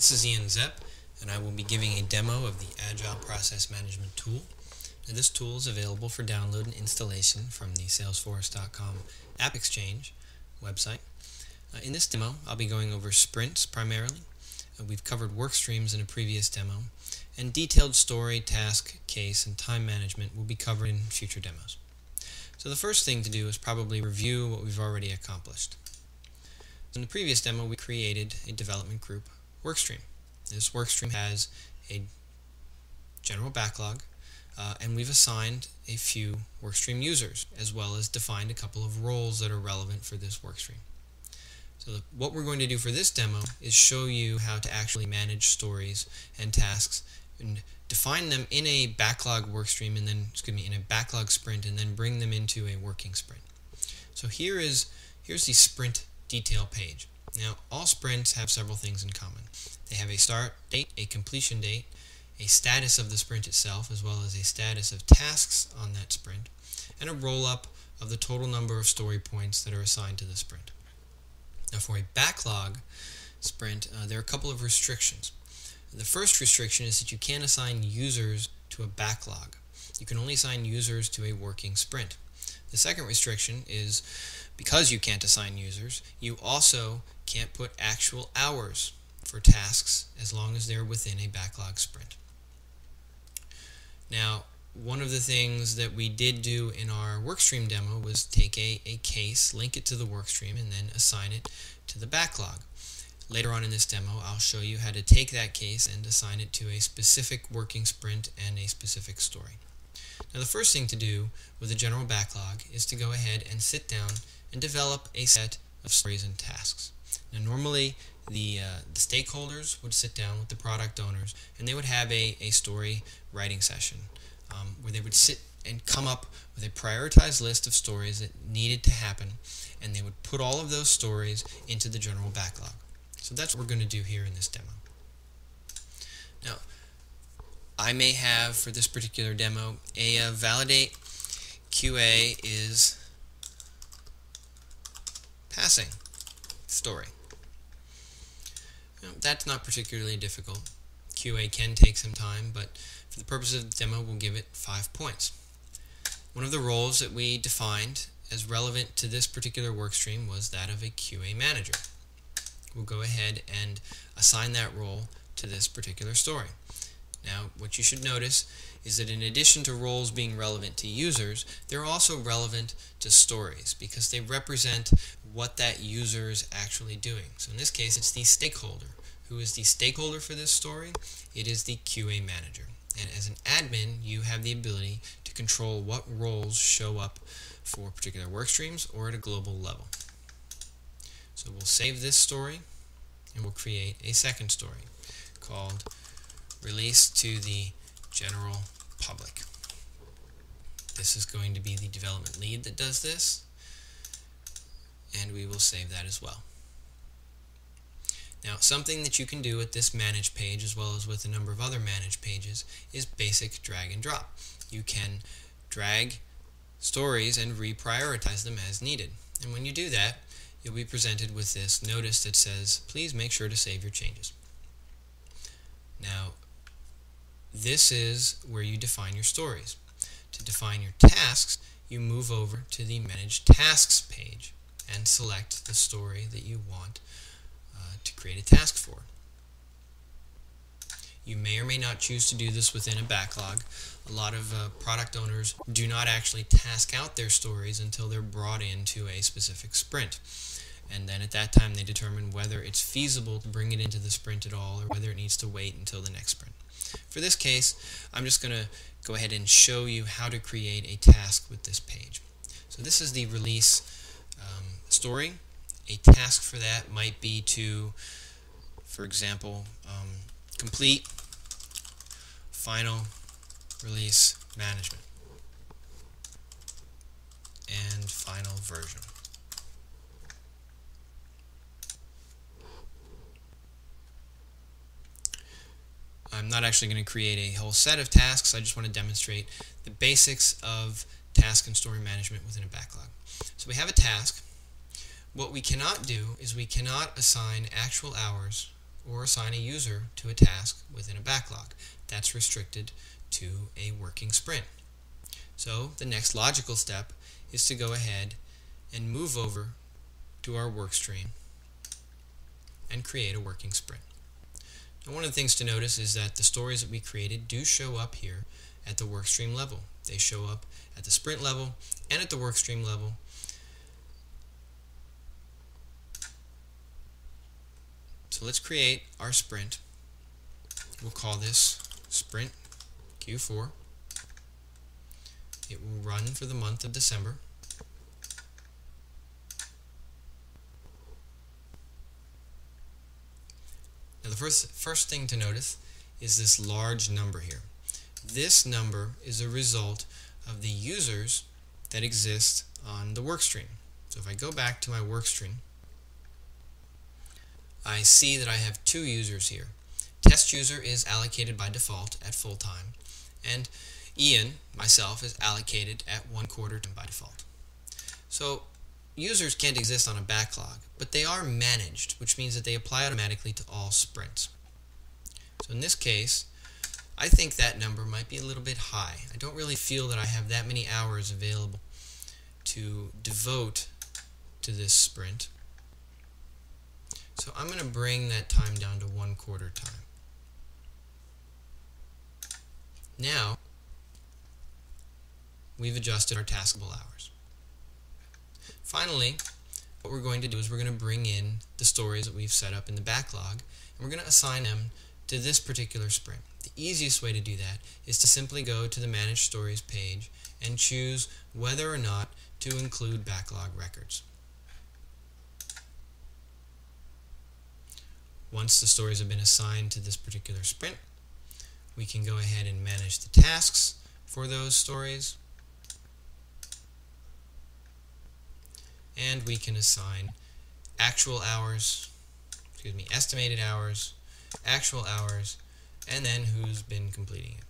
This is Ian Zepp, and I will be giving a demo of the Agile Process Management tool. Now, this tool is available for download and installation from the Salesforce.com App Exchange website. In this demo, I'll be going over sprints primarily. We've covered work streams in a previous demo, and detailed story, task, case, and time management will be covered in future demos. So the first thing to do is probably review what we've already accomplished. In the previous demo, we created a development group workstream. This workstream has a general backlog, and we've assigned a few workstream users, as well as defined a couple of roles that are relevant for this workstream. So what we're going to do for this demo is show you how to actually manage stories and tasks and define them in a backlog workstream and then, in a backlog sprint, and then bring them into a working sprint. So here's the sprint detail page. Now, all sprints have several things in common. They have a start date, a completion date, a status of the sprint itself, as well as a status of tasks on that sprint, and a roll-up of the total number of story points that are assigned to the sprint. Now, for a backlog sprint, there are a couple of restrictions. The first restriction is that you can't assign users to a backlog. You can only assign users to a working sprint. The second restriction is, because you can't assign users, you also can't put actual hours for tasks as long as they're within a backlog sprint. Now, one of the things that we did do in our workstream demo was take a case, link it to the workstream, and then assign it to the backlog. Later on in this demo, I'll show you how to take that case and assign it to a specific working sprint and a specific story. Now, the first thing to do with a general backlog is to go ahead and sit down and develop a set of stories and tasks. Now, normally, the stakeholders would sit down with the product owners, and they would have a story writing session where they would sit and come up with a prioritized list of stories that needed to happen, and they would put all of those stories into the general backlog. So that's what we're going to do here in this demo. Now, I may have, for this particular demo, a validate QA is passing story. Now, that's not particularly difficult. QA can take some time, but for the purpose of the demo, we'll give it 5 points. One of the roles that we defined as relevant to this particular workstream was that of a QA manager. We'll go ahead and assign that role to this particular story. Now, what you should notice is that in addition to roles being relevant to users, they're also relevant to stories because they represent what that user is actually doing. So in this case, it's the stakeholder. Who is the stakeholder for this story? It is the QA manager. And as an admin, you have the ability to control what roles show up for particular work streams or at a global level. So we'll save this story and we'll create a second story called Release to the General Public. This is going to be the development lead that does this, and we will save that as well. Now, something that you can do at this manage page, as well as with a number of other manage pages, is basic drag and drop. You can drag stories and reprioritize them as needed. And when you do that, you'll be presented with this notice that says, please make sure to save your changes. Now, this is where you define your stories. To define your tasks, you move over to the Manage Tasks page and select the story that you want to create a task for. You may or may not choose to do this within a backlog. A lot of product owners do not actually task out their stories until they're brought into a specific sprint. And then at that time they determine whether it's feasible to bring it into the sprint at all or whether it needs to wait until the next sprint. For this case, I'm just going to go ahead and show you how to create a task with this page. So this is the release story. A task for that might be to, for example, complete final release management and final version. I'm not actually going to create a whole set of tasks. I just want to demonstrate the basics of task and story management within a backlog. So we have a task. What we cannot do is we cannot assign actual hours or assign a user to a task within a backlog. That's restricted to a working sprint. So the next logical step is to go ahead and move over to our work stream and create a working sprint. Now, one of the things to notice is that the stories that we created do show up here at the workstream level. They show up at the sprint level and at the workstream level. So let's create our sprint. We'll call this sprint Q4. It will run for the month of December. Now the first thing to notice is this large number here. This number is a result of the users that exist on the workstream. So if I go back to my workstream, I see that I have two users here. Test user is allocated by default at full time, and Ian, myself, is allocated at 1/4 time by default. So users can't exist on a backlog, but they are managed, which means that they apply automatically to all sprints. So in this case, I think that number might be a little bit high. I don't really feel that I have that many hours available to devote to this sprint. So I'm going to bring that time down to 1/4 time. Now, we've adjusted our taskable hours. Finally, what we're going to do is we're going to bring in the stories that we've set up in the backlog, and we're going to assign them to this particular sprint. The easiest way to do that is to simply go to the Manage Stories page and choose whether or not to include backlog records. Once the stories have been assigned to this particular sprint, we can go ahead and manage the tasks for those stories, and we can assign estimated hours, actual hours, and then who's been completing it.